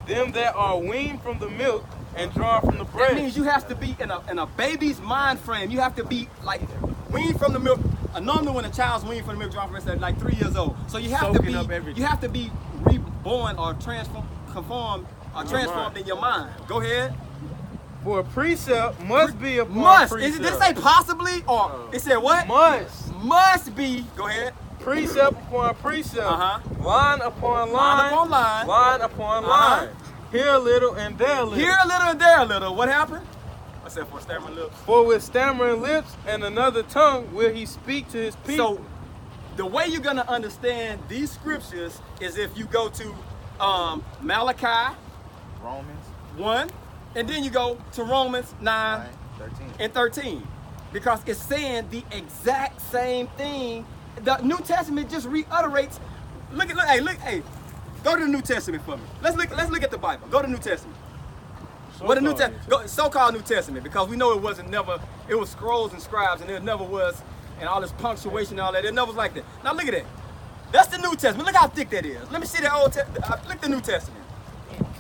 them that are weaned from the milk and drawn from the breast. That means you have to be in a baby's mind frame. You have to be like weaned from the milk. Normally when a child's weaned from the milk, drawn from the breast, they're like 3 years old. So you have to be reborn or transformed in your mind. Go ahead. For a precept must be upon precept. Did it say possibly or it said what? Must be. Go ahead. Precept upon precept. Line upon Line upon line. Line upon line. Here a little and there a little. Here a little and there a little. What happened? I said for stammering lips. For with stammering lips and another tongue will he speak to his people. So the way you're gonna understand these scriptures is if you go to Malachi, Romans 1, and then you go to Romans 9 and 13. Because it's saying the exact same thing. The New Testament just reiterates. Hey, go to the New Testament for me. Let's look at the Bible. Go to the New Testament. What the New Testament, so-called New Testament, because we know it was scrolls and scribes, and it never was, and all this punctuation and all that. It never was like that. Now look at that. That's the New Testament. Look how thick that is. Let me see the Old Testament. Look at the New Testament.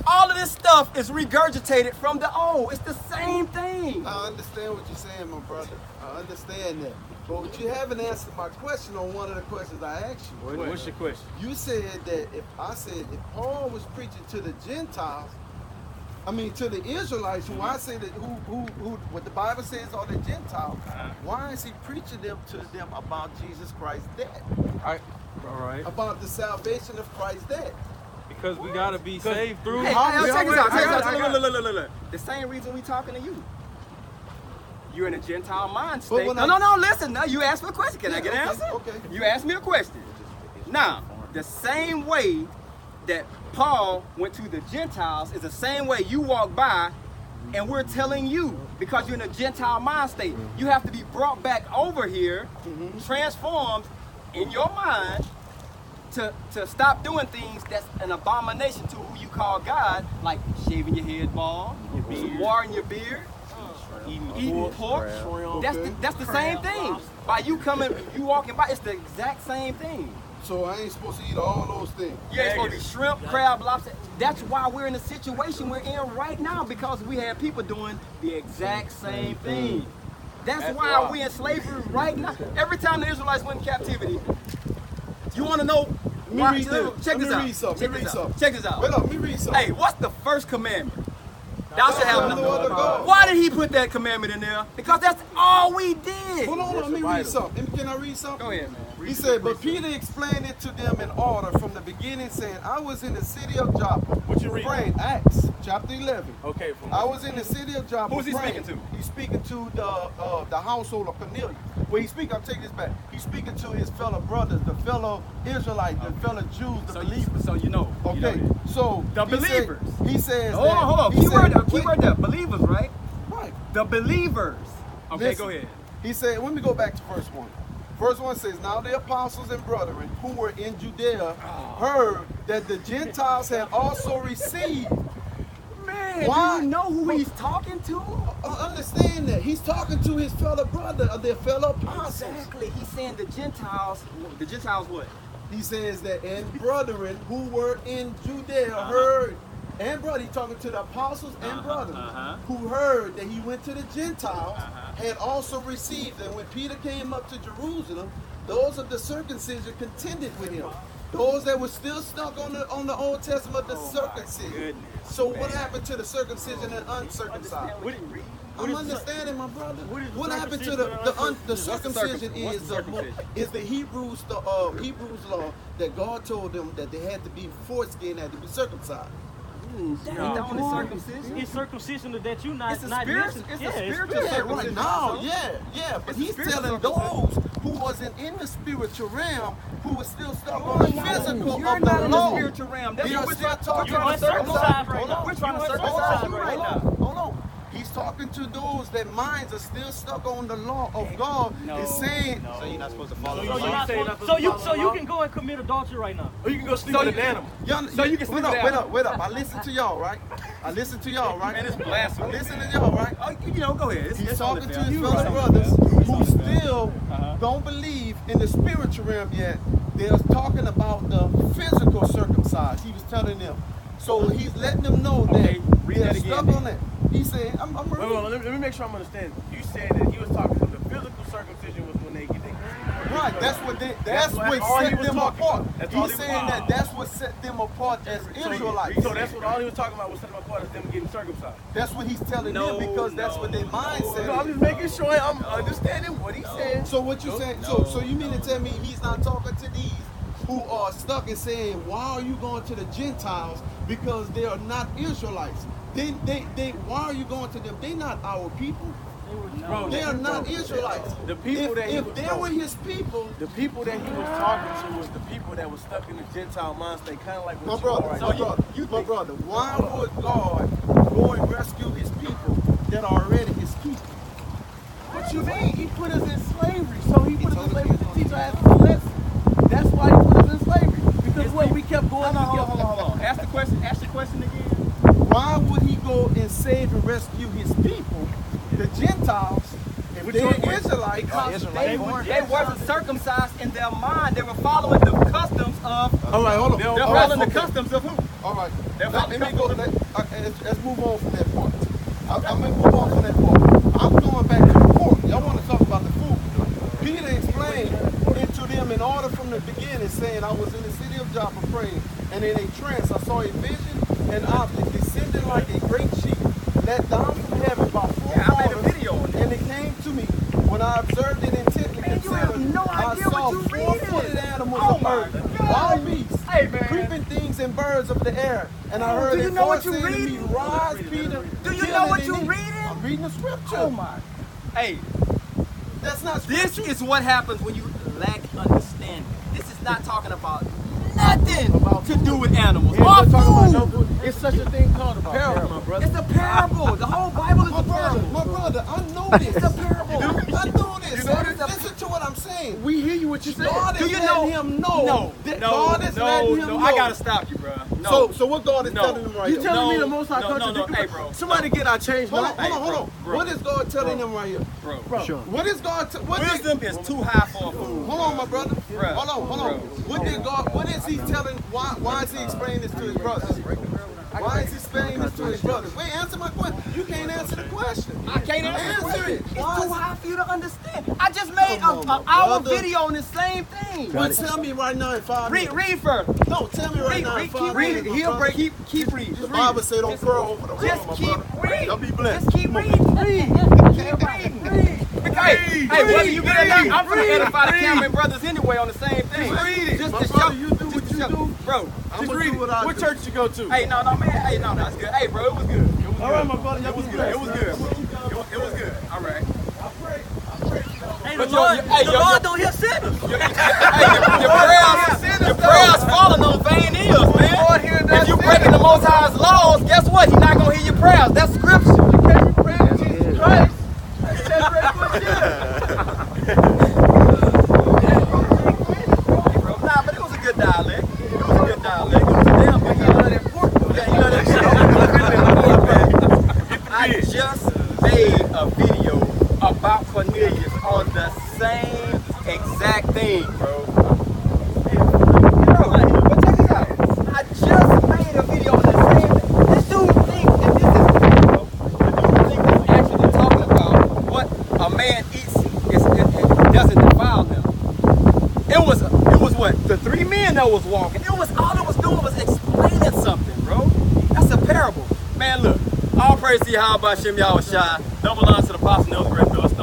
All of this stuff is regurgitated from the Old. It's the same thing. I understand what you're saying, my brother. I understand that. But you haven't answered my question on one of the questions I asked you. What's your question? You said that if Paul was preaching to the Gentiles, to the Israelites, who I say that what the Bible says are the Gentiles, why is he preaching to them about Jesus Christ's death? All right. About the salvation of Christ's death. Because we gotta be saved through. Check this out. Look. The same reason we talking to you. You're in a Gentile mind state. No, listen. Now you asked me a question. Can I get an answer? Okay. You asked me a question. Now, the same way that Paul went to the Gentiles is the same way you walk by and we're telling you, because you're in a Gentile mind state, you have to be brought back over here, transformed in your mind to stop doing things that's an abomination to who you call God, like shaving your head bald, watering your beard, eating pork. That's the same thing. By you walking by, it's the exact same thing. So I ain't supposed to eat all those things. You ain't supposed to eat shrimp, crab, lobster. That's why we're in the situation we're in right now, because we have people doing the exact same thing. That's why we're in slavery right now. Every time the Israelites went in captivity, you want to know why? Check this out. Check this out. Wait up, let me read something. Hey, what's the first commandment? Thou shalt have no other God. Why did he put that commandment in there? Because that's all we did. Hold on, let me read something. Can I read something? Go ahead, man. He said, but Peter explained it to them in order from the beginning, saying, I was in the city of Joppa. What you reading? Praying, Acts chapter 11. Okay. I was in the city of Joppa. Who's he speaking to? He's speaking to the household of Cornelius. When he speaks, I'll take this back. He's speaking to his fellow brothers, the fellow Israelites, the fellow Jews, the believers. So you know. Okay. So the believers. He says. Hold on. Keyword there. Believers, right? Right. The believers. Okay, Listen, go ahead. He said, let me go back to verse 1. Verse 1 says, now the apostles and brethren who were in Judea heard that the Gentiles had also received. Man, do you know who he's talking to? Understand that. He's talking to his fellow brother, their fellow apostles. Exactly. He's saying the Gentiles what? He says that, and brethren who were in Judea heard. And brother, he's talking to the apostles and brothers who heard that he went to the Gentiles, had also received. And when Peter came up to Jerusalem, those of the circumcision contended with him. Those that were still stuck on the Old Testament, the circumcision. So what happened to the circumcision and uncircumcised? I'm understanding, my brother. What happened to the circumcision is the Hebrews law that God told them that they had to be foreskin, had to be circumcised. Circumcision. It's circumcision that you not. It's a spiritual circumcision. Yeah. But he's telling those who wasn't in the spiritual realm, who was still stuck on the physical You're of the not in law. the spiritual realm. That's You're what we're talking trying to circumcise right now. Hold We're trying to on. circumcise you right now. Hold on. He's talking to those that minds are still stuck on the law of God. He's saying, So you're not supposed to follow So you can go and commit adultery right now. Or you can go sleep with an animal. so you can wait up. I listen to y'all, right? Man, it's blasphemy. I listen to y'all, right? Go ahead. He's talking to his fellow brothers who still don't believe in the spiritual realm yet. They're talking about the physical circumcised. He was telling them. So he's letting them know Okay, that read they're that again, stuck then. on that. He's saying, I'm Wait, reading. let me make sure I'm understanding. You said that he was talking about the physical circumcision was when they get their Right, that's what That's what all he set was them talking apart. about. That's all He's he- saying wow. that's what set them apart as Israelites. So that's what all he was talking about was setting them apart as them getting circumcised. That's what he's telling them because that's what their mindset No, I'm is. just making sure I'm understanding what he's saying. So what you saying? So you mean to tell me he's not talking to these who are stuck and saying, why are you going to the Gentiles because they are not Israelites? Why are you going to them? They not our people. Bro, They are not Israelites. The people that he if was they were his people, the people that he was talking to was the people that was stuck in the Gentile mind state, kind of like my what brother, you are right now. my brother, why would God go and rescue his people that are already his people? What you mean? He put us in slavery. So he put us in slavery to teach us a lesson. That's why he put us in slavery. Because what we kept going Hold on. Ask the question again. Why would he go and save and rescue his people, the Gentiles, if they're Israelites? They weren't circumcised in their mind. They were following the customs of. All right, hold on. They're All right, following the okay. customs of who? All right. They're Let following me the go. customs. Let's move on from that part. I'm going to move on from that part. I'm going back to the pork. Y'all want to talk about the food. Peter explained it to them in order from the beginning, saying, I was in the city of Joppa praying, and in a trance I saw a vision and object descending like a great sheet, let down from heaven by four Yeah, I made a corners, video on that. and it came to me. When I observed it intently, Man, you have considered, no I idea saw what you reading. four-footed animals Oh of my earth, God. wild beasts, Hey, man. creeping things and birds of the air. And I heard do you a know what voice you saying to me, reading? rise, Peter. Do you kill know and what they you eat." reading? I'm reading the scripture. Oh my. Hey, That's not this scripture. is what happens when you lack understanding. This is not talking about nothing to do with animals. Yeah, Or we're talking about food. it's such a thing called a parable, my brother. It's a parable. The whole Bible is My a brother, parable. my brother, I know this. It's a parable. I know this. You know this? Listen to what I'm saying. We hear you what you said. God Do is you letting know? him know. No, that no, God is letting him no. know. I gotta stop you, bro. No. So what God is No. telling him right You here? telling me No, the Most High no, contradicting? no, hey, bro. Somebody get our change. Hold on, Hey, hold on. bro. What is God telling him right here? bro. What is God? Wisdom is too high for a fool. Hold on, my brother. Bruh. Hold on. What is he telling? Why is he explaining this to his brothers? Why is he explaining this to his brothers? Wait, answer my question. You can't answer the question. I can't answer it. It's Why too is- high for you to understand. I just made Come on, an my hour brother. video on the same thing. Well, tell me right now in 5 minutes. Read first. No, tell me right now in 5 Keep minutes. reading. my He'll brother. break. Keep reading. The Bible say don't throw over the Just wall, my keep brother. reading. Y'all be blessed. Just keep reading. Keep reading. Hey, whether you get it or not, I'm gonna edify the Cameron brothers anyway on the same thing. read it. Just My to brother, show you do what just to you show- do. bro. I'm Just gonna read do it. what I What do. church you go to? Hey, no, man. Hey, no, that's good. Hey, bro, it was good. It was All good. right, my brother. Y'all It was be good. blessed. It was good. It was good. All right. Hey, But the Lord, hey, the your- Lord don't hear sinners. Your prayers falling on vain ears, man. If you breaking the Most High's laws, guess what? He's not gonna hear your prayers. That's scripture. You can't pray to Jesus Christ. Nah, but it was a good dialect. It was a good dialect. It was a damn good dialect. Yeah, you know that shit. I just made a video about Cornelius on the same exact thing, bro. But check this out. I just made a video on the same thing. This dude thinks that this is, bro. The dude thinks he's actually talking about what a man eats it doesn't defile him. It was what? The three men that was walking. It was all it was doing was explaining something, bro. That's a parable. Man, look. All praise to Yahweh Shem Yahweh Shai. Double honor to the apostle, Neil Griffith,